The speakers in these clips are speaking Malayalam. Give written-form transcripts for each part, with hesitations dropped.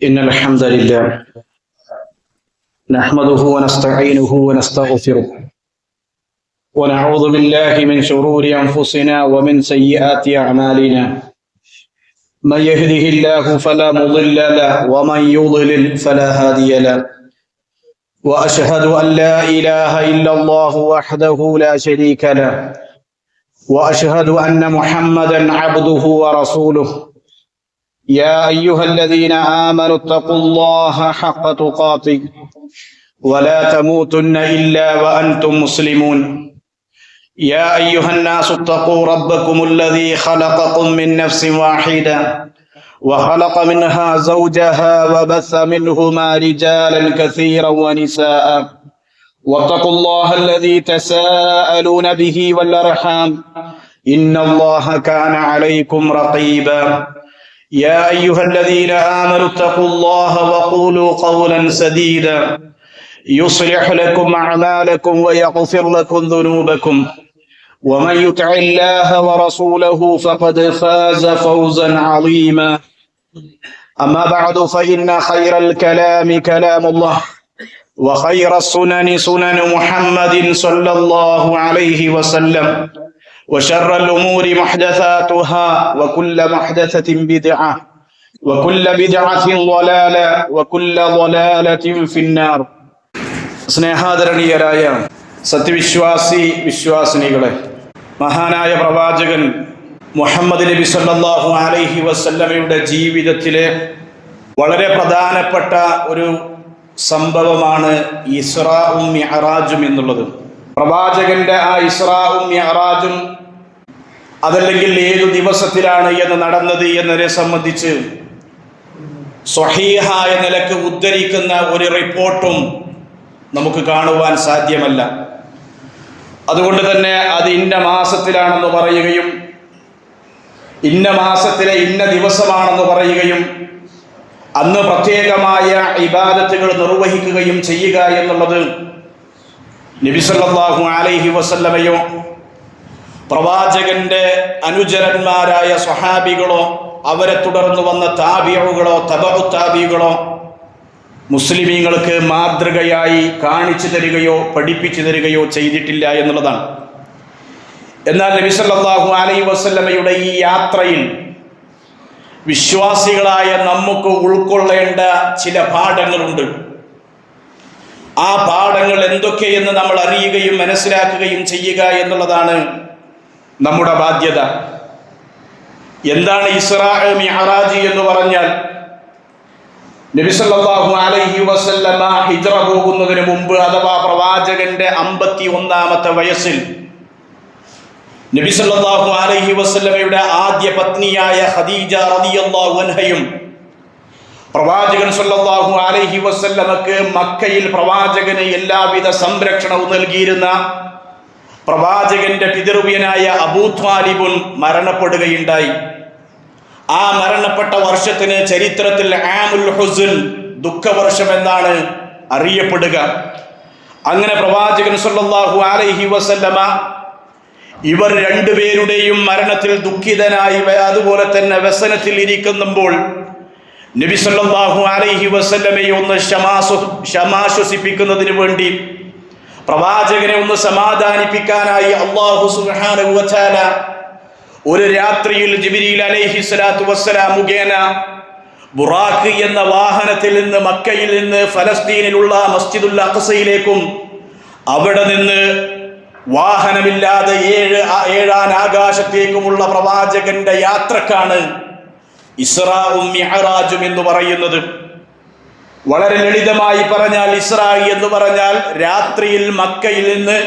إن الحمد لله نحمده ونستعينه ونستغفره ونعوذ بالله من شرور أنفسنا ومن سيئات أعمالنا. من يهده الله فلا مضل له ومن يضلل فلا هادي له. وأشهد أن لا إله إلا الله وحده لا شريك له وأشهد أن محمدا عبده ورسوله. يا أيها الذين آمنوا اتقوا الله حق تقاته ولا تموتن إلا وأنتم مسلمون. يا أيها الناس اتقوا ربكم الذي خلقكم من نفس واحدة وخلق منها زوجها وبث منهما رجالا كثيرا ونساء. واتقوا الله الذي تساءلون به والأرحام إن الله كان عليكم رقيبا. يا أيها الذين آمنوا اتقوا الله وقولوا قولا سديدا يصلح لكم أعمالكم ويغفر لكم ذنوبكم. ومن يطع الله ورسوله فقد فاز فوزا عظيما. أما بعد فإن خير الكلام كلام الله وخير السنن سنن محمد صلى الله عليه وسلم وشر الأمور محدثاتها وكل محدثة بدعة وكل بدعة ضلالة وكل ضلالة في النار. സ്നേഹാദരണീയരായ സത്യവിശ്വാസി വിശ്വാസിനികളെ, മഹാനായ പ്രവാചകൻ മുഹമ്മദ് നബി സല്ലല്ലാഹു അലൈഹി വസല്ലമയുടെ ജീവിതത്തിലെ വളരെ പ്രധാനപ്പെട്ട ഒരു സംഭവമാണ് ഇസ്റാഉം മിഅ്റാജും എന്നുള്ളത്. പ്രവാചകന്റെ ആ ഇസ്റാഉം മിഅ്റാജും അതല്ലെങ്കിൽ ഏതു ദിവസത്തിലാണ് എന്ന് നടന്നത് എന്നതിനെ സംബന്ധിച്ച് സ്വഹീഹായ നിലക്ക് ഉദ്ധരിക്കുന്ന ഒരു റിപ്പോർട്ടും നമുക്ക് കാണുവാൻ സാധ്യമല്ല. അതുകൊണ്ട് തന്നെ അത് ഇന്ന മാസത്തിലാണെന്ന് പറയുകയും ഇന്ന മാസത്തിലെ ഇന്ന ദിവസമാണെന്ന് പറയുകയും അന്ന് പ്രത്യേകമായ ഇബാദത്തുകൾ നിർവഹിക്കുകയും ചെയ്യുക എന്നുള്ളത് നബി സല്ലല്ലാഹു അലൈഹി വസല്ലമയോ പ്രവാചകന്റെ അനുചരന്മാരായ സ്വഹാബികളോ അവരെ തുടർന്ന് വന്ന താബിഉകളോ തബഉ താബികളോ മുസ്ലിമീങ്ങൾക്ക് മാതൃകയായി കാണിച്ചു തരികയോ പഠിപ്പിച്ചു തരികയോ ചെയ്തിട്ടില്ല എന്നുള്ളതാണ്. എന്നാൽ നബി സല്ലല്ലാഹു അലൈഹി വസല്ലമയുടെ ഈ യാത്രയിൽ വിശ്വാസികളായ നമുക്ക് ഉൾക്കൊള്ളേണ്ട ചില പാഠങ്ങളുണ്ട്. ആ പാഠങ്ങൾ എന്തൊക്കെയെന്ന് നമ്മൾ അറിയുകയും മനസ്സിലാക്കുകയും ചെയ്യുക എന്നുള്ളതാണ് നമ്മുടെ ബാധ്യത. എന്താണ് ഇസ്റാ മിഅ്റാജ് എന്ന് പറഞ്ഞാൽ? നബി സല്ലല്ലാഹു അലൈഹി വസല്ലമ ഹിജ്റ പോകുന്നതിന് മുമ്പ് അഥവാ പ്രവാചകന്റെ 51ാമത്തെ വയസ്സിൽ നബി സല്ലല്ലാഹു അലൈഹി വസല്ലമയുടെ ആദ്യ പത്നിയായ ഖദീജ റളിയല്ലാഹു അൻഹയും പ്രവാചകൻ സല്ലല്ലാഹു അലൈഹി വസല്ലമക്ക് മക്കയിൽ പ്രവാചകന് എല്ലാവിധ സംരക്ഷണവും നൽകിയിരുന്ന പ്രവാചകന്റെ പിതൃവ്യനായ അബൂ ത്വാലിബുൻ മരണപ്പെടുകയുണ്ടായി. ആ മരണപ്പെട്ട വർഷത്തിന് ചരിത്രത്തിൽ ആമുൽ ഹുസ്ൻ, ദുഃഖവർഷം എന്നാണ് അറിയപ്പെടുക. അങ്ങനെ പ്രവാചകൻ സല്ലല്ലാഹു അലൈഹി വസല്ലമ ഇവർ രണ്ടുപേരുടെയും മരണത്തിൽ ദുഃഖിതനായി അതുപോലെ തന്നെ വ്യസനത്തിൽ ഇരിക്കുമ്പോൾ നബി സല്ലല്ലാഹു അലൈഹി വസല്ലമയെ ഒന്ന് ക്ഷമാശ്വസിപ്പിക്കുന്നതിന് വേണ്ടി, പ്രവാചകനെ ഒന്ന് സമാധാനിപ്പിക്കാനായി അല്ലാഹു സുബ്ഹാനഹു വ തആല ഒരു രാത്രിയിൽ ജിബ്രീൽ അലൈഹി സ്വലാത്തു വസ്സലാം മുഖേന ബുറാഖ് എന്ന വാഹനത്തിൽ നിന്ന് മക്കയിൽ നിന്ന് ഫലസ്തീനിലുള്ള മസ്ജിദുൽ അഖ്സയിലേക്കും അവിടെ നിന്ന് വാഹനമില്ലാതെ ഏഴാൻ ആകാശത്തേക്കുമുള്ള പ്രവാചകന്റെ യാത്രക്കാണ് ഇസ്റാഉം മിഅ്റാജും എന്ന് പറയുന്നത്. വളരെ ലളിതമായി പറഞ്ഞാൽ ഇസ്രാ എന്ന് പറഞ്ഞാൽ രാത്രിയിൽ മക്കയിൽ നിന്ന്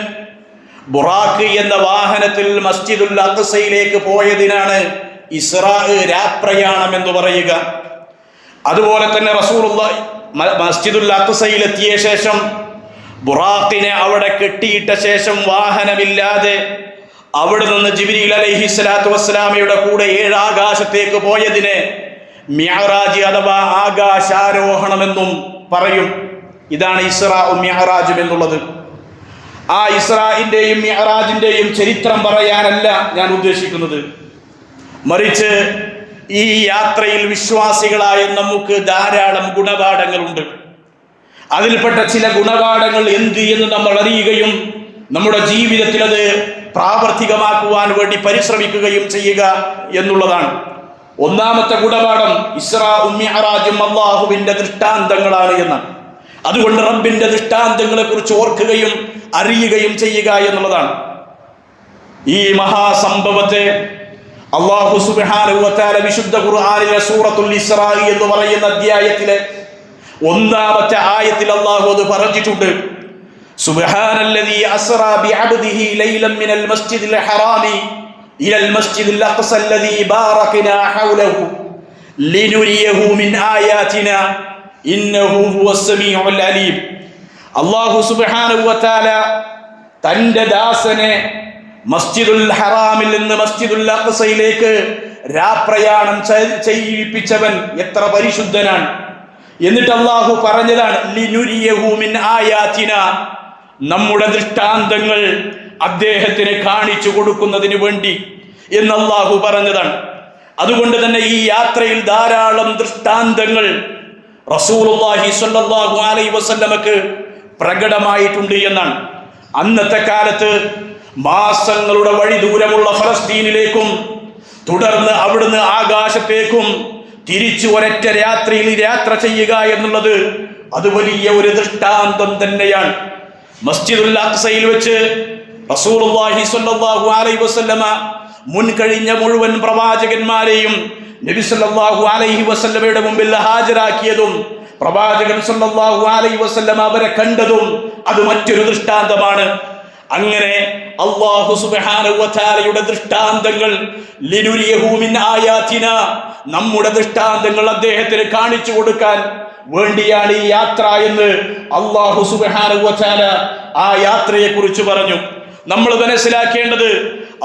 ബുറാഖ് എന്ന വാഹനത്തിൽ മസ്ജിദുൽ അഖ്സയിലേക്ക് പോയതിനാണ് ഇസ്രാ, രാപ്രയാണം എന്ന് പറയുക. അതുപോലെ തന്നെ റസൂലുള്ളാഹി മസ്ജിദുൽ അഖ്സയിൽ എത്തിയ ശേഷം ബുറാഖിനെ അവിടെ കെട്ടിയിട്ട ശേഷം വാഹനമില്ലാതെ അവിടെ നിന്ന് ജിബ്രീൽ അലൈഹി സ്വലാത്തു വസ്സലാമയുടെ കൂടെ 7 ആകാശത്തേക്ക് പോയതിനെ മിഅ്റാജ് അഥവാ ആകാശാരോഹണമെന്നും പറയും. ഇതാണ് ഇസ്റാഉം മിഅ്റാജും എന്നുള്ളത്. ആ ഇസ്രാഇന്റെയും മിഅ്റാജിന്റെയും ചരിത്രം പറയാനല്ല ഞാൻ ഉദ്ദേശിക്കുന്നത്, മറിച്ച് ഈ യാത്രയിൽ വിശ്വാസികളായ നമുക്ക് ധാരാളം ഗുണപാഠങ്ങളുണ്ട്. അതിൽപ്പെട്ട ചില ഗുണപാഠങ്ങൾ എന്ത് എന്ന് നമ്മൾ അറിയുകയും നമ്മുടെ ജീവിതത്തിൽ അത് പ്രാവർത്തികമാക്കുവാൻ വേണ്ടി പരിശ്രമിക്കുകയും ചെയ്യുക എന്നുള്ളതാണ്. ഒന്നാമത്തെ ഗുണപാഠം ഇസ്രാഉം മിഅ്റാജും അല്ലാഹുവിന്റെ ദൃഷ്ടാന്തങ്ങളാണ് എന്നാണ്. അതുകൊണ്ട് റബ്ബിന്റെ ദൃഷ്ടാന്തങ്ങളെ കുറിച്ച് ഓർക്കുകയും അറിയുകയും ചെയ്യുക എന്നുള്ളതാണ്. ഈ മഹാസംഭവത്തെ അല്ലാഹു സുബ്ഹാനഹു വ തആല വിശുദ്ധ ഖുർആനിലെ സൂറത്തുൽ ഇസ്രാ എന്ന് പറയുന്ന അധ്യായത്തിലെ 1-ാമത്തെ ആയത്തിൽ അല്ലാഹു അത് പറഞ്ഞിട്ടുണ്ട്. സുബ്ഹാനല്ലദീ അസ്റാ ബിഅബ്ദിഹി ലൈലൻ മിനൽ മസ്ജിദിൽ ഹറാമി ഇലൽ മസ്ജിദിൽ അഖ്സ അല്ലദീ ബാറക്നാ ഹൗലഹു ലിനുരിയഹു മിൻ ആയാതിനാ ഇന്നഹു ഹുവസ് സമീഉൽ അലീം. അല്ലാഹു സുബ്ഹാനഹു വ തആല തന്റെ ദാസനെ മസ്ജിദുൽ ഹറാമിൽ നിന്ന് മസ്ജിദുൽ അഖ്സയിലേക്ക് രാപ്രയാണം ചെയ്യിപ്പിച്ചവൻ എത്ര പരിശുദ്ധനാണ്. എന്നിട്ട് അല്ലാഹു പറഞ്ഞതാണ് ലിനുരിയഹു മിൻ ആയാതിനാ, നമ്മുടെ ദൃഷ്ടാന്തങ്ങൾ അദ്ദേഹത്തിന് കാണിച്ചു കൊടുക്കുന്നതിന് വേണ്ടി എന്ന് അല്ലാഹു പറഞ്ഞതാണ്. അതുകൊണ്ട് തന്നെ ഈ യാത്രയിൽ ധാരാളം ദൃഷ്ടാന്തങ്ങൾ റസൂലുള്ളാഹി സ്വല്ലല്ലാഹു അലൈഹി വസല്ലമക്ക് പ്രകടമായിട്ടുണ്ട് എന്നാണ്. അന്നത്തെ കാലത്ത് മാസങ്ങളുടെ വഴി ദൂരമുള്ള ഫലസ്തീനിലേക്കും തുടർന്ന് അവിടുന്ന് ആകാശത്തേക്കും തിരിച്ചു ഒരൊറ്റ രാത്രിയിൽ യാത്ര ചെയ്യുക എന്നുള്ളത് അത് വലിയ ഒരു ദൃഷ്ടാന്തം തന്നെയാണ്. മസ്ജിദുൽ അഖ്സയിൽ വെച്ച് റസൂലുള്ളാഹി സ്വല്ലല്ലാഹു അലൈഹി വസല്ലമ മുൻകഴിഞ്ഞ മുഴുവൻ പ്രവാചകന്മാരെയും നബി സല്ലല്ലാഹു അലൈഹി വസല്ലമയുടെ മുമ്പിൽ ഹാജരാക്കിയതും പ്രവാചകൻ സല്ലല്ലാഹു അലൈഹി വസല്ലമ അവരെ കണ്ടതും അത് മറ്റൊരു ദൃഷ്ടാന്തമാണ്. അങ്ങനെ അല്ലാഹു സുബ്ഹാനഹു വ തആലയുടെ ദൃഷ്ടാന്തങ്ങൾ ലിനുരിയഹു മിൻ ആയാതിനാ, നമ്മുടെ ദൃഷ്ടാന്തങ്ങൾ അദ്ദേഹത്തിന് കാണിച്ചു കൊടുക്കാൻ വേണ്ടിയാണ് ഈ യാത്ര എന്ന് അല്ലാഹു സുബ്ഹാനഹു വ തആല ആ യാത്രയെ കുറിച്ച് പറഞ്ഞു. നമ്മൾ മനസ്സിലാക്കേണ്ടത്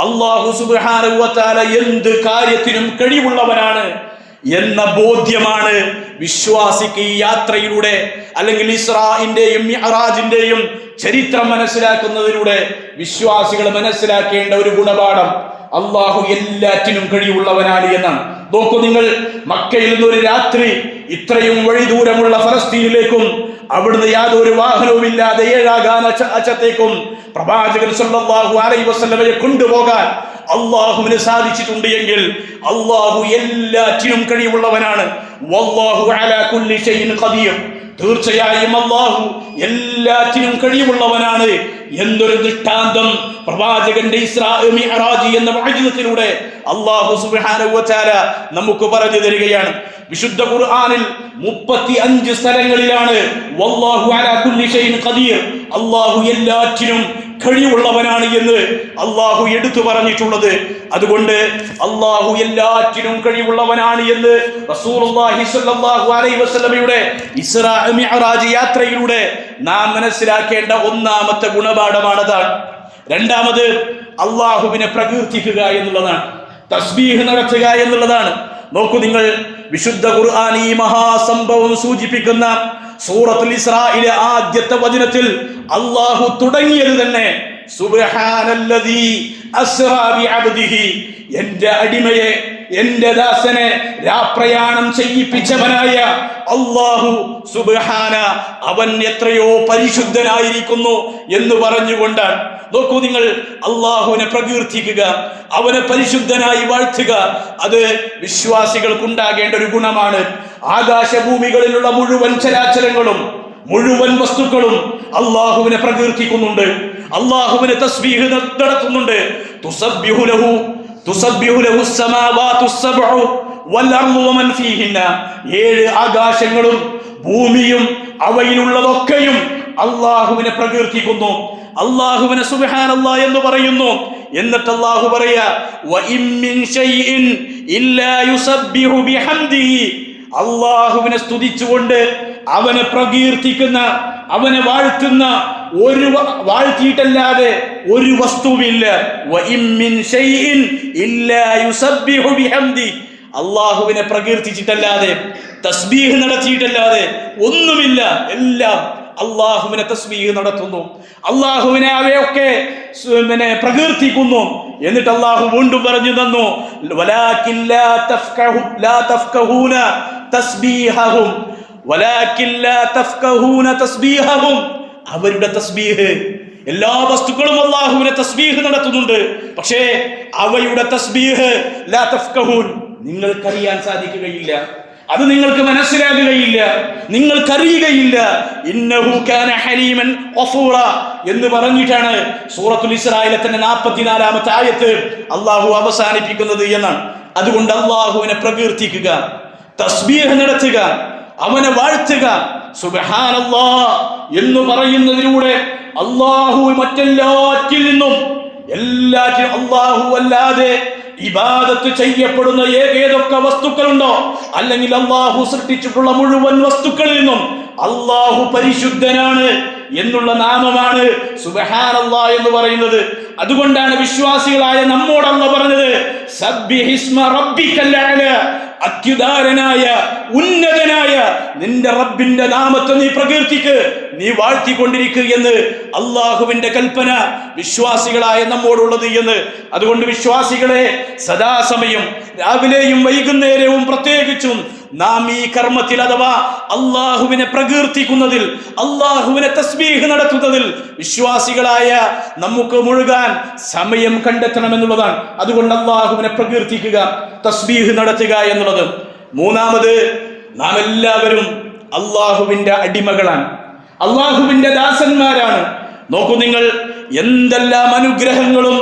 അല്ലാഹു സുബ്ഹാനഹു വ തആല എന്ത് കാര്യത്തിനും കഴിവുള്ളവനാണ് എന്ന ബോധ്യമാണ് വിശ്വാസിക്ക് ഈ യാത്രയിലൂടെ അല്ലെങ്കിൽ ഇസ്രാഇന്റെയും മിഅ്റാജിന്റെയും ചരിത്രം മനസ്സിലാക്കുന്നതിലൂടെ വിശ്വാസികൾ മനസ്സിലാക്കേണ്ട ഒരു ഗുണപാഠം. അല്ലാഹു എല്ലാറ്റിനും കഴിവുള്ളവനാണ് എന്നാണ്. നോക്കൂ നിങ്ങൾ, മക്കയിൽ നിന്ന് ഒരു രാത്രി ഇത്രയും വഴി ദൂരമുള്ള ഫലസ്തീനിലേക്കും അവിടുന്ന് യാതൊരു വാഹനവുമില്ലാതെ 7 ആകാശത്തേക്കും പ്രവാചകൻ സല്ലല്ലാഹു അലൈഹി വസല്ലമയെ കൊണ്ടുപോകാൻ അല്ലാഹുവിന് സാധിച്ചിട്ടുണ്ട് എങ്കിൽ അല്ലാഹു എല്ലാറ്റിനും കഴിവുള്ളവനാണ്. വല്ലാഹു അലാ കുല്ലി ഷൈഇൻ ഖദീർ, തീർച്ചയായും അല്ലാഹു എല്ലാറ്റിനും കഴിവുള്ളവനാണ് എന്നൊരു ദൃഷ്ടാന്തം പ്രവാചകന്റെ ഇസ്രാ മിഅ്റാജ് എന്ന മുഅ്ജിസത്തിലൂടെ അല്ലാഹു സുബ്ഹാനഹു വ തആല നമുക്ക് പറഞ്ഞു തരികയാണ്. വിശുദ്ധ ഖുർആനിൽ 35 സ്ഥലങ്ങളിലാണ് വല്ലാഹു അലാ കുല്ലി ഷൈഇൻ ഖദീർ, അല്ലാഹു എല്ലാറ്റിനും കഴിവുള്ളവനാണ് എന്ന് അല്ലാഹു എടുത്തു പറഞ്ഞിട്ടുള്ളത്. അതുകൊണ്ട് അല്ലാഹു എല്ലാറ്റിനും കഴിവുള്ളവനാണ് എന്ന് റസൂലുള്ളാഹി സ്വല്ലല്ലാഹു അലൈഹി വസല്ലമയുടെ ഇസ്രാ മിഅ്റാജ് യാത്രയിലൂടെ നാം മനസ്സിലാക്കേണ്ട ഒന്നാമത്തെ ഗുണപാഠമാണതാണ്. രണ്ടാമത് അല്ലാഹുവിനെ പ്രകീർത്തിക്കുക എന്നുള്ളതാണ്, തസ്ബീഹ് നടത്തുക എന്നുള്ളതാണ്. നോക്കൂ നിങ്ങൾ, വിശുദ്ധ ഖുർആൻ ഈ മഹാസംഭവം സൂചിപ്പിക്കുന്ന സൂറത്തുൽ ഇസ്രായിലെ ആദ്യത്തെ വചനത്തിൽ അല്ലാഹു തുടങ്ങിയത് തന്നെ സുബ്ഹാനല്ലദീ അസ്റാ ബിഅബ്ദിഹി, എൻ്റെ അടിമയെ എൻ്റെ ദാസനെ രാപ്രയാണം ചെയ്യിപ്പിച്ചവനായ അല്ലാഹു സുബ്ഹാന, അവൻ എത്രയോ പരിശുദ്ധനായിരിക്കുന്നു എന്ന് പറഞ്ഞുകൊണ്ടാണ്. നോക്കൂ നിങ്ങൾ, അല്ലാഹുവിനെ പ്രകീർത്തിക്കുക, അവനെ പരിശുദ്ധനായി വാഴ്ത്തുക, അത് വിശ്വാസികൾക്കുണ്ടാകേണ്ട ഒരു ഗുണമാണ്. ആകാശഭൂമികളിലുള്ള മുഴുവൻ ചരാചരങ്ങളും മുഴുവൻ വസ്തുക്കളും അല്ലാഹുവിനെ പ്രകീർത്തിക്കുന്നുണ്ട്, അല്ലാഹുവിനെ തസ്ബീഹ് നടത്തുന്നുണ്ട്. തുസബ്ബിഹു ലഹു സ്സമാവാതു സബ്ഉ വൽ അർളു വമൻ ഫീഹിന്ന, 7 ആകാശങ്ങളും ഭൂമിയും അവയിലുള്ളതൊക്കെയും അല്ലാഹുവിനെ പ്രകീർത്തിക്കുന്നു, അല്ലാഹുവിനെ സുബ്ഹാനല്ലാഹ് എന്ന് പറയുന്നു. എന്നിട്ട് അല്ലാഹു പറയാ വഇൻ മിൻ ഷൈഇൻ ഇല്ലാ യുസബ്ബിഹു ബിഹംദിഹി, അല്ലാഹുവിനെ സ്തുതിച്ചുകൊണ്ട് അവനെ പ്രകീർത്തിക്കുന്ന അവനെ വാഴ്ത്തുന്ന വാഴ്ത്തിയിട്ടല്ലാതെ ഒരു വസ്തുവില്ല. വഇൻ മിൻ ഷൈഇൻ ഇല്ലാ യുസബ്ബിഹു ബിഹംദി, അല്ലാഹുവിനെ പ്രകീർത്തിച്ചിട്ടല്ലാതെ തസ്ബീഹ് നടത്തിയിട്ടല്ലാതെ ഒന്നുമില്ല. എല്ലാം അല്ലാഹുവിനെ തസ്ബീഹ് നടത്തുന്നു, അല്ലാഹുവിനെ അവയൊക്കെ പ്രകീർത്തിക്കുന്നു. എന്നിട്ട് അല്ലാഹു വീണ്ടും പറഞ്ഞു തന്നു, വലാകിൻ ലാ തഫ്കഹൂന തസ്ബീഹഹും, വലാകിൻ ലാ തഫ്കഹൂന തസ്ബീഹഹും. അവരുടെ തസ്ബീഹ്, എല്ലാ വസ്തുക്കളും അല്ലാഹുവിനെ തസ്ബീഹ് നടത്തുന്നുണ്ട്, പക്ഷേ അവയുടെ തസ്ബീഹ് ലാ തഫ്കഹൂൻ, നിങ്ങൾക്കറിയാൻ സാധിക്കുകയില്ല, അത് നിങ്ങൾക്ക് മനസ്സിലാകുകയില്ല, നിങ്ങൾക്കറിയുകയില്ല. ഇന്നഹു കാന ഹലീമൻ ഗഫൂറ എന്ന് പറഞ്ഞിട്ടാണ് സൂറത്തുൽ ഇസ്രായിലെ തന്നെ 44-ാമത്തെ ആയത്ത് അല്ലാഹു അവസാനിപ്പിക്കുന്നത് എന്നാണ്. അതുകൊണ്ട് അല്ലാഹുവിനെ പ്രകീർത്തിക്കുക, തസ്ബീഹ് നടത്തുക, അവനെ വാഴ്ത്തുക. സുബ്ഹാനല്ലാഹ് എന്ന് പറയുന്നതിലൂടെ അല്ലാഹു മറ്റെല്ലാറ്റിൽ നിന്നും എല്ലാറ്റിനും അല്ലാഹു അല്ലാതെ ഇബാദത്ത് ചെയ്യപ്പെടുന്ന ഏതൊക്കെ വസ്തുക്കളുണ്ടോ, അല്ലെങ്കിൽ അല്ലാഹു സൃഷ്ടിച്ചിട്ടുള്ള മുഴുവൻ വസ്തുക്കളിൽ നിന്നും അല്ലാഹു പരിശുദ്ധനാണ് എന്നുള്ള നാമമാണ് സുബ്ഹാനല്ലാഹ് എന്ന് പറയുന്നത്. അതുകൊണ്ടാണ് വിശ്വാസികളായ നമ്മോട് അല്ലാഹു പറഞ്ഞത്, സബ്ബിഹിസ്മ റബ്ബിക്കൽ അഅല, അത്യുദാരനായ ഉന്നതനായ നിന്റെ റബ്ബിന്റെ നാമത്തെ നീ പ്രകീർത്തിക്ക്, നീ വാഴ്ത്തിക്കൊണ്ടിരിക്കുക എന്ന് അള്ളാഹുവിന്റെ കൽപ്പന വിശ്വാസികളായ നമ്മോടുള്ളത് എന്ന്. അതുകൊണ്ട് വിശ്വാസികളെ, സദാസമയം രാവിലെയും വൈകുന്നേരവും പ്രത്യേകിച്ചും നാം ഈ കർമ്മത്തിൽ അഥവാ അള്ളാഹുവിനെ പ്രകീർത്തിക്കുന്നതിൽ, അള്ളാഹുവിനെ തസ്ബീഹ് നടത്തുന്നതിൽ വിശ്വാസികളായ നമുക്ക് മുഴുകാൻ സമയം കണ്ടെത്തണമെന്നുള്ളതാണ്. അതുകൊണ്ട് അള്ളാഹുവിനെ പ്രകീർത്തിക്കുക, തസ്ബീഹ് നടത്തുക എന്നുള്ളത്. മൂന്നാമത്, നാം എല്ലാവരും അള്ളാഹുവിന്റെ അടിമകളാണ്, അള്ളാഹുവിന്റെ ദാസന്മാരാണ്. നോക്കൂ നിങ്ങൾ, എന്തെല്ലാം അനുഗ്രഹങ്ങളും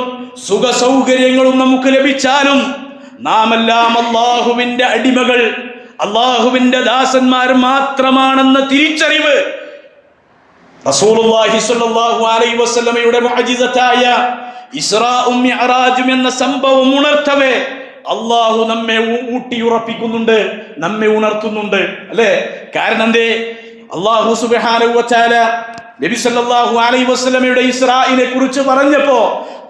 സുഖ സൗകര്യങ്ങളും നമുക്ക് ലഭിച്ചാലും നാം എല്ലാം അള്ളാഹുവിന്റെ അടിമകൾ, അള്ളാഹുവിന്റെ ദാസന്മാർ മാത്രമാണെന്ന തിരിച്ചറിവ് റസൂലുള്ളാഹി സ്വല്ലല്ലാഹു അലൈഹി വസല്ലമയുടെ മുഅ്ജിസത്തായ ഇസ്റാഉം മിഅ്റാജും എന്ന സംഭവം ഉണർത്തവേ അള്ളാഹു നമ്മെ ഊട്ടിയുറപ്പിക്കുന്നുണ്ട്, നമ്മെ ഉണർത്തുന്നുണ്ട്, അല്ലേ? കാരണം എന്തേ? അള്ളാഹു സുബ്ഹാനഹു വ തആല നബി സല്ലല്ലാഹു അലൈഹി വസല്ലമയുടെ ഇസ്രായിനെ കുറിച്ച് പറഞ്ഞപ്പോ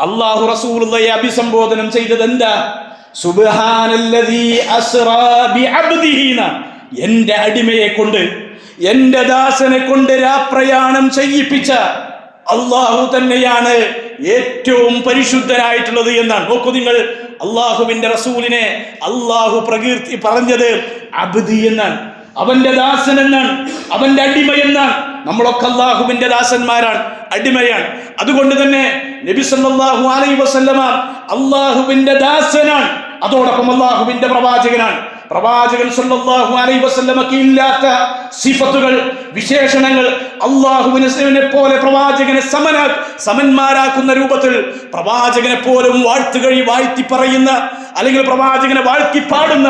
അള്ളാഹു റസൂലുള്ളാഹിയെ അഭിസംബോധനം ചെയ്തത് എന്താ? സുബ്ഹാനല്ലദീ അസ്റാ ബിഅബ്ദിഹി, എന്റെ അടിമയെ കൊണ്ട്, എന്റെ ദാസനെ കൊണ്ട് രാപ്രയാണം ചെയ്യിപ്പിച്ച അള്ളാഹു തന്നെയാണ് ഏറ്റവും പരിശുദ്ധനായിട്ടുള്ളത് എന്നാണ്. നോക്കൂ നിങ്ങൾ, അള്ളാഹുവിന്റെ റസൂലിനെ അള്ളാഹു പ്രകീർത്തി പറഞ്ഞത് അബ്ദി എന്നാണ്, അവന്റെ ദാസൻ എന്നാണ്, അവന്റെ അടിമ എന്നാണ്. നമ്മളൊക്കെ അള്ളാഹുവിന്റെ ദാസന്മാരാണ്, അടിമയാണ്. അതുകൊണ്ട് തന്നെ നബി സല്ലല്ലാഹു അലൈഹി വസല്ലമ അള്ളാഹുവിന്റെ ദാസനാണ്, അതോടൊപ്പം അള്ളാഹുവിന്റെ പ്രവാചകനാണ്. പ്രവാചകൻ സല്ലല്ലാഹു അലൈഹി വസല്ലമക്ക് ഇല്ലാത്ത സിഫത്തുകൾ, വിശേഷണങ്ങൾ അള്ളാഹുവിനെ പോലെ പ്രവാചകനെ സമന്മാരാക്കുന്ന രൂപത്തിൽ പ്രവാചകനെ പോലും വാഴ്ത്തി പറയുന്ന, അല്ലെങ്കിൽ പ്രവാചകനെ വാഴ്ത്തി പാടുന്ന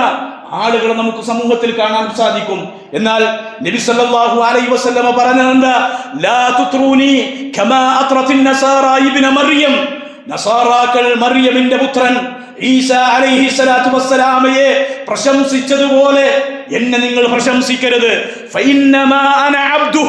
ആളുകളെ നമുക്ക് സമൂഹത്തിൽ കാണാൻ സാധിക്കും. എന്നാൽ നബി സല്ലല്ലാഹു അലൈഹി വസല്ലമ പറഞ്ഞതെന്താ? ലാ തുത്രൂനി കമാ അത്രത്തിൻ നസാറ ഇബ്ന മറിയം, നസാറാക്കൾ മറിയമിന്റെ പുത്രൻ ഈസ അലൈഹി സ്വലാത്തു വസ്സലാമയെ പ്രശംസിച്ചതുപോലെ എന്നെ നിങ്ങൾ പ്രശംസിക്കരുത്. ഫഇന്നമാ അന അബ്ദു,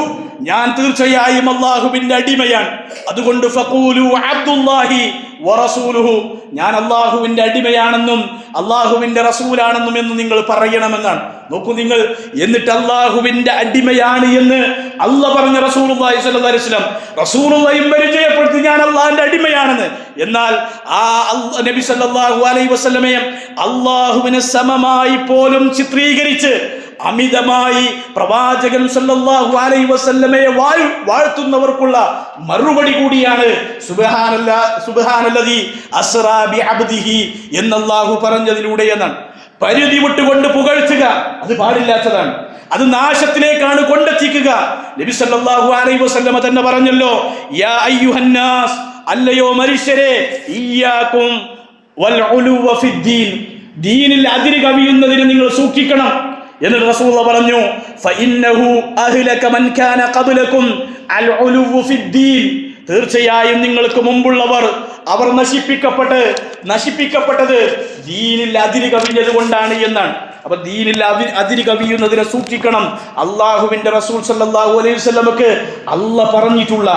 ഞാൻ തീർച്ചയായും അല്ലാഹുവിന്റെ അടിമയാണ്. അതുകൊണ്ട് ഫഖൂലു അബ്ദുല്ലാഹി വറസൂലുഹു, ഞാൻ അല്ലാഹുവിന്റെ അടിമയാണെന്നും അല്ലാഹുവിന്റെ റസൂലാണെന്നും എന്ന് നിങ്ങൾ പറയണമെന്നാണ്. നോക്കൂ നിങ്ങൾ, എന്നിട്ട് അല്ലാഹുവിന്റെ അടിമയാണ് എന്ന് അല്ലാഹ് പറഞ്ഞ റസൂലുള്ളാഹി സ്വല്ലല്ലാഹു അലൈഹി വസല്ലം, റസൂലുള്ളാഹിയും പരിചയപ്പെടുത്തി ഞാൻ അല്ലാഹുവിന്റെ അടിമയാണെന്ന്. എന്നാൽ ആ നബി സല്ലല്ലാഹു അലൈഹി വസല്ലമയെ അല്ലാഹുവിനെ സമമായി പോലും ചിത്രീകരിച്ച് അമിതമായി പ്രവാചകൻ സല്ലല്ലാഹു അലൈഹി വസല്ലമയെ വാഴ്ത്തുന്നവർക്കുള്ള മറുപടി കൂടിയാണ് സുബ്ഹാനല്ലദീ അസ്റാ ബിഅബ്ദിഹി എന്ന് അല്ലാഹു പറഞ്ഞതിലൂടെ എന്നാണ്. പരിധി വിട്ടുകൊണ്ട് പുകഴ്ത്തുക അത് പാടില്ലാത്തതാണ്, അത് നാശത്തിലേക്കാണ് കൊണ്ടെത്തിക്കുക. നബി സല്ലല്ലാഹു അലൈഹി വസല്ലമ തന്നെ പറഞ്ഞല്ലോ, യാ അയ്യുഹന്നാസ്, അല്ലയോ മനുഷ്യരെ, ഇയ്യാകും വൽ ഉലുവ ഫിദ്ദീൻ, ദീനിൽ അതിര് കവിയുന്നതിന് നിങ്ങൾ സൂക്ഷിക്കണം. എന്നിട്ട് റസൂലുള്ളാഹി പറഞ്ഞു, ഫഇന്നഹു അഹ്ലക മൻ കാന ഖബ്ലകും അൽ ഉലുവ ഫിദ്ദീൻ, തീർച്ചയായും നിങ്ങൾക്ക് മുമ്പുള്ളവർ അവർ നശിപ്പിക്കപ്പെട്ടത് ദീനിൽ അതിര് കവിഞ്ഞത് കൊണ്ടാണ് എന്നാണ്. അപ്പൊ ദീനിൽ അതിര് കവിയുന്നതിനെ സൂക്ഷിക്കണം. അള്ളാഹുവിന്റെ റസൂൽ സല്ലല്ലാഹു അലൈഹി വസല്ലമക്ക് അള്ളാഹ് പറഞ്ഞിട്ടുള്ള,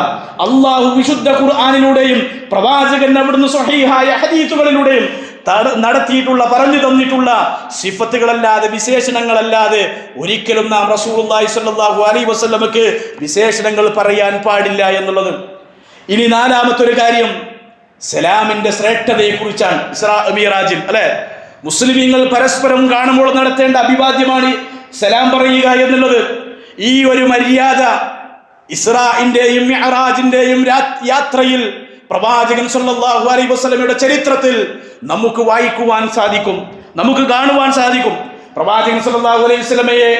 അള്ളാഹു വിശുദ്ധ ഖുർആനിലൂടെയും പ്രവാചകൻ അവിടുന്ന് സ്വഹീഹായ ഹദീസുകളിലൂടെയും പറഞ്ഞു തന്നിട്ടുള്ള സിഫത്തുകളല്ലാതെ, വിശേഷണങ്ങളല്ലാതെ ഒരിക്കലും നാം റസൂലുള്ളാഹി സ്വല്ലല്ലാഹു അലൈഹി വസല്ലമക്ക് വിശേഷണങ്ങൾ പറയാൻ പാടില്ല എന്നുള്ളത്. ഇനി നാലാമത്തെ ഒരു കാര്യം, സലാമിന്റെ ശ്രേഷ്ഠതയെ കുറിച്ചാണ് ഇസ്രാ മിഅ്റാജിൽ, അല്ലെ? മുസ്ലിമീങ്ങൾ പരസ്പരം കാണുമ്പോൾ നടത്തേണ്ട അഭിവാദ്യമാണ് സലാം പറയുക എന്നുള്ളത്. ഈ ഒരു മര്യാദ ഇസ്രാഇന്റെയും മിഅ്റാജിന്റെയും യാത്രയിൽ പ്രവാചകൻ സല്ലല്ലാഹു അലൈഹി വസല്ലമയുടെ ചരിത്രത്തിൽ നമുക്ക് വായിക്കുവാൻ സാധിക്കും, നമുക്ക് കാണുവാൻ സാധിക്കും. പ്രവാചകൻ സല്ലല്ലാഹു അലൈഹി വസല്ലമയെ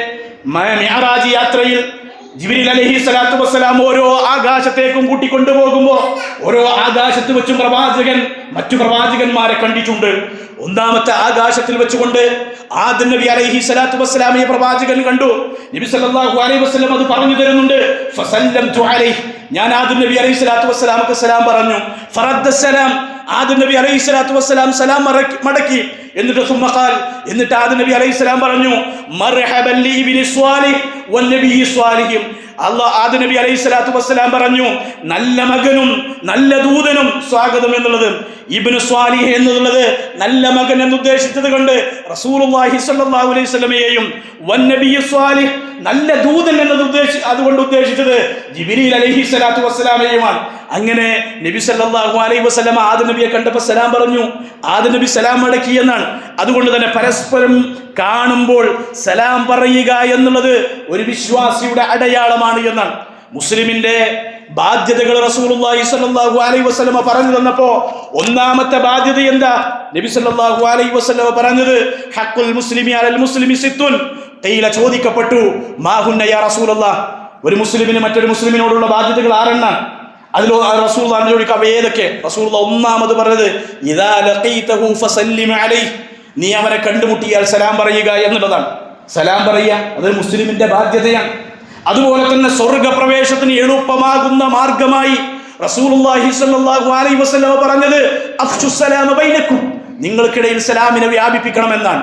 മിഅ്റാജ് യാത്രയിൽ ജിബ്രീൽ അലൈഹി സ്വലാത്തു വസ്സലാം ഓരോ ആകാശത്തേക്കും കൂട്ടിക്കൊണ്ടുപോകുമ്പോൾ ഓരോ ആകാശത്ത് വെച്ചും പ്രവാചകൻ മറ്റു പ്രവാചകന്മാരെ കണ്ടിട്ടുണ്ട്. ഒന്നാമത്തെ ആകാശത്തിൽ വെച്ചുകൊണ്ട് ആദം നബി അലൈഹി സ്വലാത്തു വസ്സലാമയെ പ്രവാചകൻ കണ്ടു. നബി സല്ലല്ലാഹു അലൈഹി വസല്ലം അത് പറഞ്ഞു തരുന്നുണ്ട്. ഫസല്ലംതു അലൈഹി, ഞാൻ ആദം നബി അലൈഹി സ്വലാത്തു വസ്സലാമക്ക് സലാം പറഞ്ഞു. ഫറദ്ദ സലാം, ആദം നബി അലൈഹി സ്വലാത്തു വസ്സലാം സലാം മടക്കി. എന്നിട്ട് സുമ്മഖാൽ, എന്നിട്ട് ആദം നബി അലൈഹി സ്വലാം പറഞ്ഞു മർഹബൻ ലി ഇബ്നി സ്വാലിഹ് വന്നബി സ്വാലിഹ്. ആദം നബി അലൈഹി സ്വലാത്തു വസ്സലാം പറഞ്ഞു നല്ല മകനും നല്ല ദൂതനും സ്വാഗതം എന്നുള്ളത്. ഇബ്നു സ്വാലിഹ് എന്നുള്ളത് നല്ല മകൻ എന്ന് ഉദ്ദേശിച്ചത് കൊണ്ട് റസൂലുള്ളാഹി സ്വല്ലല്ലാഹു അലൈഹി വസല്ലമയെയും വന്നബി സ്വാലിഹ് നല്ല ദൂതൻ എന്നത് അതുകൊണ്ട് ഉദ്ദേശിച്ചത് ജിബ്രീൽ അലൈഹി സ്വലാത്തു വസ്സലാമയുമാണ്. അങ്ങനെ നബി സല്ലല്ലാഹു അലൈഹി വസല്ലമ ആദം നബിയെ കണ്ടപ്പോൾ സലാം പറഞ്ഞു, ആദം നബി സലാം മടക്കി എന്നാണ്. അതുകൊണ്ട് തന്നെ പരസ്പരം കാണുമ്പോൾ സലാം പറയുക എന്നുള്ളത് ഒരു വിശ്വാസിയുടെ അടയാളമാണ് എന്നാണ്. മുസ്ലിമിന്റെ ബാധ്യതകൾ റസൂലുള്ളാഹി സ്വല്ലല്ലാഹു അലൈഹി വസല്ലമ പറഞ്ഞു തന്നപ്പോ ഒന്നാമത്തെ ബാധ്യത എന്താ? നബി സല്ലല്ലാഹു അലൈഹി വസല്ലമ പറഞ്ഞത് ഹഖുൽ മുസ്ലിമി അലൽ മുസ്ലിമി സിത്തുൻ. ഖീല, ചോദിക്കപ്പെട്ടു, മാ ഹുന്ന യാ റസൂലല്ലാഹ്, ഒരു മുസ്ലിമിന് മറ്റൊരു മുസ്ലിമിനോടുള്ള ബാധ്യതകൾ ആരെണ്ണാണ്? അതിൽ റസൂലുള്ളാഹി ചോദിക്കുക ഏതൊക്കെ? റസൂലുള്ളാഹി ഒന്നാമത് പറഞ്ഞത് ഇദാ ലഖീതഹു ഫസല്ലിം അലൈഹി, നീ അവനെ കണ്ടുമുട്ടിയാൽ സലാം പറയുക എന്നുള്ളതാണ്. സലാം പറയുക അതൊരു മുസ്ലിമിന്റെ ബാധ്യതയാണ്. അതുപോലെ തന്നെ സ്വർഗപ്രവേശത്തിന് എളുപ്പമാകുന്ന മാർഗമായി റസൂലുള്ളാഹി സ്വല്ലല്ലാഹു അലൈഹി വസല്ലം പറഞ്ഞത് അഫ്ശുസ്സലാമ ബൈനക്കും, നിങ്ങൾക്കിടയിൽ സലാമിനെ വ്യാപിപ്പിക്കണമെന്നാണ്.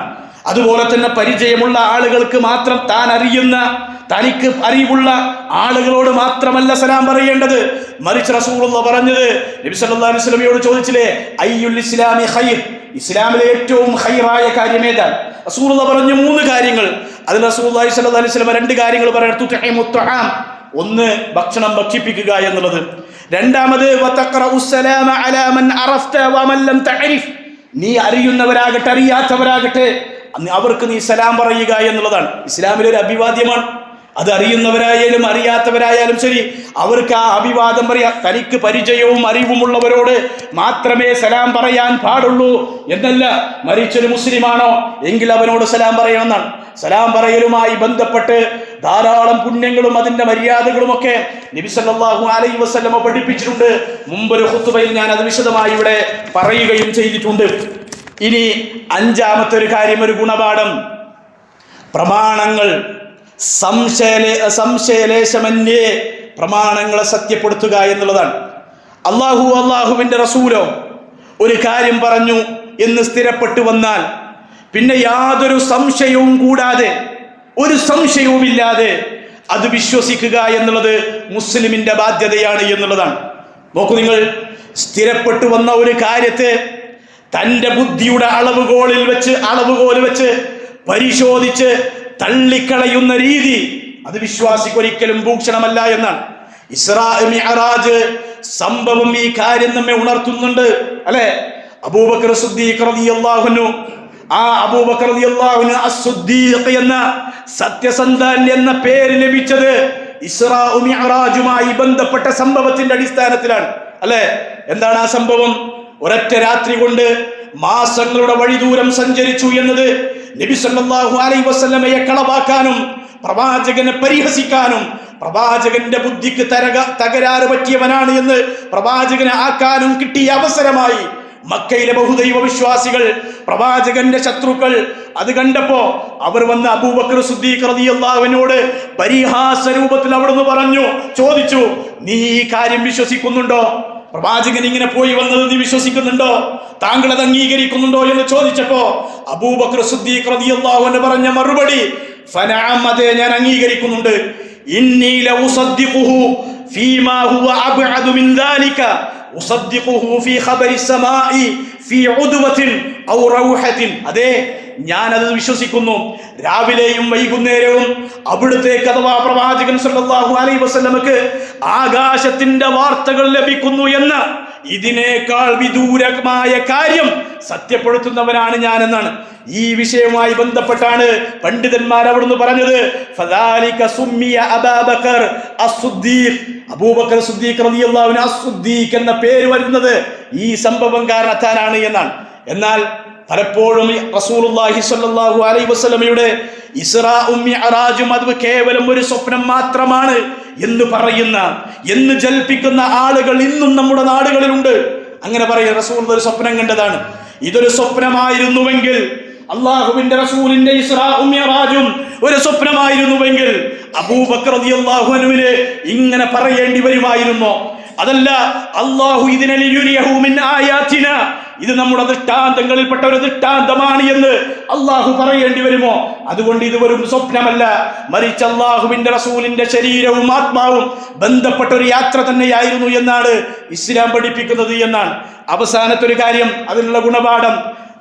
അതുപോലെ തന്നെ പരിചയമുള്ള ആളുകൾക്ക് മാത്രം, താൻ അറിയുന്ന തനിക്ക് അറിവുള്ള ആളുകളോട് മാത്രമല്ല സലാം പറയേണ്ടത്. മറിച്ച് റസൂലുള്ളാഹി പറഞ്ഞത് നബി സല്ലല്ലാഹു അലൈഹി വസല്ലമയോട് ചോദിച്ചില്ലേ അയ്യുൽ ഇസ്ലാമി ഖൈർ, ഇസ്ലാമിലെ ഏറ്റവും ഖൈറായ കാര്യം ഏതാണ്? റസൂലുള്ളാഹി പറഞ്ഞു 3 കാര്യങ്ങൾ. അതിൽ റസൂലുള്ളാഹി സ്വല്ലല്ലാഹു അലൈഹി വസല്ലം 2 കാര്യങ്ങൾ പറയുന്നു. തുതഇമുത് തആം, ഒന്ന് ഭക്ഷണം ഭക്ഷിപ്പിക്കുക എന്നുള്ളത്. രണ്ടാമത് വതഖറഉസ് സലാമ അലാ മൻ അറഫ്ത വമൻ ലം തഅരിഫ്, നീ അറിയുന്നവരാകട്ടെ അറിയാത്തവരാകട്ടെ അവർക്ക് നീ സലാം പറയുക എന്നുള്ളതാണ്. ഇസ്ലാമിലെ ഒരു അഭിവാദ്യമാണ്. അത് അറിയുന്നവരായാലും അറിയാത്തവരായാലും ശരി, അവർക്ക് ആ അഭിവാദം പറയാം. തനിക്ക് പരിചയവും അറിവുമുള്ളവരോട് മാത്രമേ സലാം പറയാൻ പാടുള്ളൂ എന്നല്ല. മരിച്ചൊരു മുസ്ലിമാണോ എങ്കിൽ അവനോട് സലാം പറയണമെന്നാണ്. സലാം പറയലുമായി ബന്ധപ്പെട്ട് ധാരാളം പുണ്യങ്ങളും അതിന്റെ മര്യാദകളും ഒക്കെ നബി സല്ലല്ലാഹു അലൈഹി വസല്ലമ പഠിപ്പിച്ചിട്ടുണ്ട്. മുമ്പൊരു ഖുതുബയിൽ ഞാൻ അത് വിശദമായി ഇവിടെ പറയുകയും ചെയ്തിട്ടുണ്ട്. ഇനി 5ാമത്തെ ഒരു കാര്യം, ഒരു ഗുണപാഠം, പ്രമാണങ്ങൾ സംശയലേശമന്യേ പ്രമാണങ്ങളെ സത്യപ്പെടുത്തുക എന്നുള്ളതാണ്. അള്ളാഹുവിന്റെ റസൂലോ ഒരു കാര്യം പറഞ്ഞു എന്ന് സ്ഥിരപ്പെട്ടു വന്നാൽ പിന്നെ യാതൊരു സംശയവും കൂടാതെ, ഒരു സംശയവുമില്ലാതെ അത് വിശ്വസിക്കുക എന്നുള്ളത് മുസ്ലിമിന്റെ ബാധ്യതയാണ് എന്നുള്ളതാണ്. നോക്കൂ നിങ്ങൾ, സ്ഥിരപ്പെട്ടു വന്ന ഒരു കാര്യത്തെ തൻ്റെ ബുദ്ധിയുടെ അളവുകോൽ വെച്ച് പരിശോധിച്ച് തള്ളിക്കളയുന്ന രീതി അത് വിശ്വാസിക്കൊരിക്കലും ഭൂഷണമല്ല എന്നാണ്. ഇസ്രാ മിഅ്റാജ് സംഭവം ഈ കാര്യം നമ്മെ ഉണർത്തുന്നുണ്ട്, അല്ലെ? അബൂബക്കർ സിദ്ദീഖ് റളിയല്ലാഹു അൻഹു, ആ അബൂബക്കർ റളിയല്ലാഹു അൻഹു അസ്-സിദ്ദീഖ് എന്ന സത്യസന്ധൻ എന്ന പേര് ലഭിച്ചത് ഇസ്രാ മിഅ്റാജുമായി ബന്ധപ്പെട്ട സംഭവത്തിന്റെ അടിസ്ഥാനത്തിലാണ്, അല്ലെ? എന്താണ് ആ സംഭവം? ഒരൊറ്റ രാത്രി കൊണ്ട് മാസങ്ങളുടെ വഴിദൂരം സഞ്ചരിച്ചു എന്നത് നബി സല്ലല്ലാഹു അലൈഹി വസല്ലമയെ കളവാക്കാനും പ്രവാചകനെ പരിഹസിക്കാനും പ്രവാചകന്റെ ബുദ്ധിക്ക് തകരാറ് പറ്റിയവനാണ് എന്ന് പ്രവാചകനെ ആക്കാനും കിട്ടിയ അവസരമായി മക്കയിലെ ബഹുദൈവ വിശ്വാസികൾ, പ്രവാചകന്റെ ശത്രുക്കൾ അത് കണ്ടപ്പോ അവർ വന്ന് അബൂബക്കർ സിദ്ദീഖ് റളിയല്ലാഹു അൻഹുവോട് പരിഹാസ രൂപത്തിൽ അവിടുന്ന് ചോദിച്ചു, നീ ഈ കാര്യം വിശ്വസിക്കുന്നുണ്ടോ? പ്രവാചകൻ ഇങ്ങനെ പോയി വന്നത് നീ വിശ്വസിക്കുന്നുണ്ടോ? താങ്കൾ അത് അംഗീകരിക്കുന്നുണ്ടോ എന്ന് ചോദിച്ചപ്പോ അബൂബക്കർ സിദ്ദീഖ് റളിയല്ലാഹു അൻഹു പറഞ്ഞ മറുപടി, ഫനഅം, അതെ, ഞാൻ അംഗീകരിക്കുന്നുണ്ട്. ഇന്നി ലഉസദ്ദിഖുഹു ഫീമാ ഹുവ അബ്അദു മിൻ ദാലിക ഉസദ്ദിഖുഹു ഫീ ഖബരി സമാഇ ഫീ ഉദ്വത്തിൻ ഔ റൗഹത്തിൻ, അതെ, ഞാനത് വിശ്വസിക്കുന്നു. രാവിലെയും വൈകുന്നേരവും അവിടുത്തേക്ക് അഥവാ പ്രവാചകൻ സല്ലല്ലാഹു അലൈഹി വസല്ലമക്ക് ആകാശത്തിന്റെ വാർത്തകൾ ലഭിക്കുന്നു എന്ന ഇതിനേക്കാൾ വിദൂരമായ കാര്യം സത്യപ്പെടുത്തുന്നവനാണ് ഞാൻ എന്നാണ്. ഈ വിഷയവുമായി ബന്ധപ്പെട്ടാണ് പണ്ഡിതന്മാർ അവിടുന്ന് പറഞ്ഞത് ഫദാലിക സുമ്മിയ അബൂബക്കർ അസ്സുദ്ദീഖ്, അബൂബക്കർ സിദ്ദീഖ് റളിയല്ലാഹു അൻഹു അസ്സുദ്ദീഖ് എന്ന പേര് വരുന്നത് ഈ സംഭവം കാരണത്താലാണ് എന്നാണ്. എന്നാൽ പലപ്പോഴും റസൂലുള്ളാഹി സ്വല്ലല്ലാഹു അലൈഹി വസല്ലമയുടെ ഇസ്റാഉം മിഅ്റാജും അത് കേവലം ഒരു സ്വപ്നം മാത്രമാണ് എന്ന് പറയുന്ന, എന്ന് ജൽപ്പിക്കുന്ന ആളുകൾ ഇന്നും നമ്മുടെ നാടുകളിലുണ്ട്. അങ്ങനെ പറയുന്ന റസൂൽ ഒരു സ്വപ്നം കണ്ടതാണ്. ഇതൊരു സ്വപ്നമായിരുന്നുവെങ്കിൽ, അള്ളാഹുവിന്റെ റസൂലിന്റെ ഇസ്റാഉം മിഅ്റാജും ഒരു സ്വപ്നമായിരുന്നുവെങ്കിൽ അബൂബക്കർ റളിയല്ലാഹു അൻഹുവിന് ഇങ്ങനെ പറയേണ്ടി വരുമായിരുന്നോ? അതല്ല, അല്ലാഹു ഇതിനലിയുരിയഹു മിൻ ആയാതിന, ഇത് നമ്മുടെ ദൃഷ്ടാന്തങ്ങളിൽപ്പെട്ട ഒരു ദൃഷ്ടാന്തമാണ് എന്ന് അള്ളാഹു പറയേണ്ടി വരുമോ? അതുകൊണ്ട് ഇത് ഒരു സ്വപ്നമല്ല, മറിച്ച് അള്ളാഹുവിന്റെ റസൂലിന്റെ ശരീരവും ആത്മാവും ബന്ധപ്പെട്ട ഒരു യാത്ര തന്നെയായിരുന്നു എന്നാണ് ഇസ്ലാം പഠിപ്പിക്കുന്നത് എന്നാണ്. അവസാനത്തെ ഒരു കാര്യം, അതിനുള്ള ഗുണപാഠം,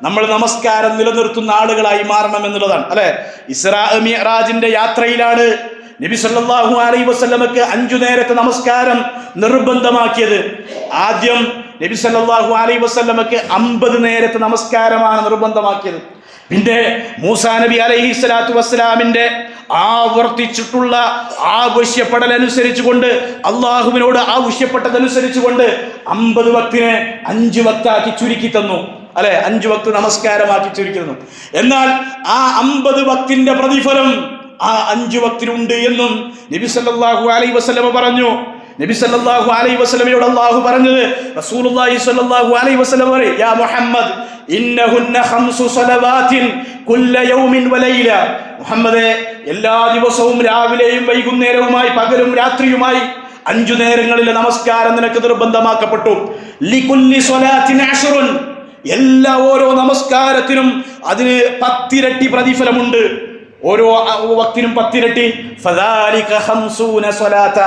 നമ്മൾ നമസ്കാരം നിലനിർത്തുന്ന ആളുകളായി മാറണം എന്നുള്ളതാണ്. അല്ലെ, ഇസ്രാ മിഅ്റാജിന്റെ യാത്രയിലാണ് നബി സല്ലല്ലാഹു അലൈഹി വസല്ലമക്ക് 5 നേരത്തെ നമസ്കാരം നിർബന്ധമാക്കിയത്. ആദ്യം നബി സല്ലല്ലാഹു അലൈഹി വസല്ലമക്ക് 50 നേരത്തെ നമസ്കാരമാണ് നിർബന്ധമാക്കിയത്. പിന്നെ മൂസാ നബി അലൈഹി സ്വലാത്തു വസ്സലാമിന്റെ ആവർത്തിച്ചിട്ടുള്ള ആവശ്യപ്പെടൽ അനുസരിച്ചുകൊണ്ട്, അള്ളാഹുവിനോട് ആവശ്യപ്പെട്ടതനുസരിച്ചുകൊണ്ട് 50 വക്തിനെ 5 വക്താക്കി ചുരുക്കി തന്നു. അല്ലെ, 5 വക്ത് നമസ്കാരമാക്കി ചുരുക്കി തന്നു. എന്നാൽ ആ 50 വക്തിന്റെ പ്രതിഫലം ആ 5 വക്തിനുണ്ട് എന്നും നബി സല്ലല്ലാഹു അലൈഹി വസല്ലമ പറഞ്ഞു. നബി സല്ലല്ലാഹു അലൈഹി വസല്ലമയോട് അല്ലാഹു പറഞ്ഞത്, റസൂലുള്ളാഹി സ്വല്ലല്ലാഹു അലൈഹി വസല്ലം പറയും, യാ മുഹമ്മദ് ഇന്നഹുന്ന ഖംസു സ്വലവാതിൻ കുല്ല യൗമിൻ വലൈല, മുഹമ്മദേ, എല്ലാ ദിവസവും രാവിലെയും വൈകുന്നേരവുമായി പകലും രാത്രിയുമായി 5 നേരങ്ങളിലെ നമസ്കാരം നിനക്ക് നിർബന്ധമാക്കപ്പെട്ടു. ലികുല്ലി സ്വലാത്തിൻ അശ്റുൻ, ഓരോ നമസ്കാരത്തിനും അതിന് 10 ഇരട്ടി പ്രതിഫലമുണ്ട്. ഓരോ വക്തിനും 10 ഇരട്ടി. ഫദാലിക 50 സ്വലാത്ത,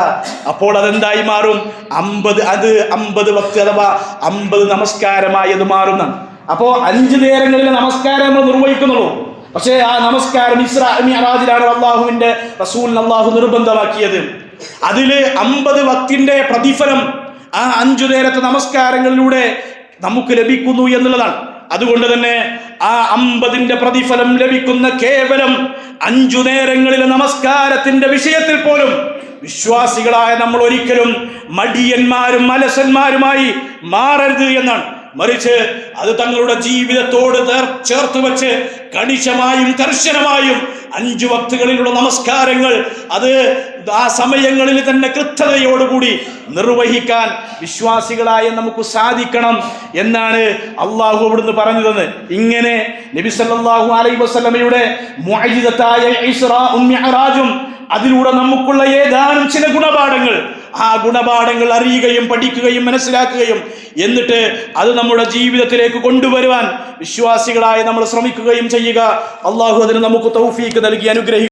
അപ്പോൾ അതെന്തായി മാറും? 50 വക്ത് അഥവാ 50 നമസ്കാരമായി അത് മാറുന്ന. അപ്പോ 5 നേരങ്ങളിലെ നമസ്കാരം നമ്മൾ നിർവഹിക്കുന്നുള്ളൂ. പക്ഷേ ആ നമസ്കാരം ഇസ്രാ മിഅ്റാജിലാണ് അള്ളാഹുവിന്റെ റസൂലിന് അള്ളാഹു നിർബന്ധമാക്കിയത്. അതില് 50 വക്തിന്റെ പ്രതിഫലം ആ 5 നേരത്തെ നമസ്കാരങ്ങളിലൂടെ നമുക്ക് ലഭിക്കുന്നു എന്നുള്ളതാണ്. അതുകൊണ്ട് തന്നെ ആ 50ന്റെ പ്രതിഫലം ലഭിക്കുന്ന കേവലം 5 നേരങ്ങളിലെ നമസ്കാരത്തിന്റെ വിഷയത്തിൽ പോലും വിശ്വാസികളായ നമ്മൾ ഒരിക്കലും മടിയന്മാരും അലസന്മാരുമായി മാറരുത് എന്നാണ്. മറിച്ച് അത് തങ്ങളുടെ ജീവിതത്തോട് ചേർത്ത് വെച്ച് കണിശമായും കർശനമായും 5 വക്തുകളിലുള്ള നമസ്കാരങ്ങൾ അത് ആ സമയങ്ങളിൽ തന്നെ കൃത്യതയോടുകൂടി നിർവഹിക്കാൻ വിശ്വാസികളായ നമുക്ക് സാധിക്കണം എന്നാണ് അള്ളാഹു അവിടുന്ന് പറഞ്ഞതെന്ന്. ഇങ്ങനെ നബി സല്ലല്ലാഹു അലൈഹി വസല്ലമയുടെ മുഅ്ജിസത്തായ ഇസ്റാഉം മിഅ്റാജും അതിലൂടെ നമുക്കുള്ള ഏതാനും ചില ഗുണപാഠങ്ങൾ, ആ ഗുണപാഠങ്ങൾ അറിയുകയും പഠിക്കുകയും മനസ്സിലാക്കുകയും എന്നിട്ട് അത് നമ്മുടെ ജീവിതത്തിലേക്ക് കൊണ്ടുവരുവാൻ വിശ്വാസികളായ നമ്മൾ ശ്രമിക്കുകയും ചെയ്യുക. അള്ളാഹു അതിന് നമുക്ക് തൗഫീക്ക് നൽകി അനുഗ്രഹിക്കും.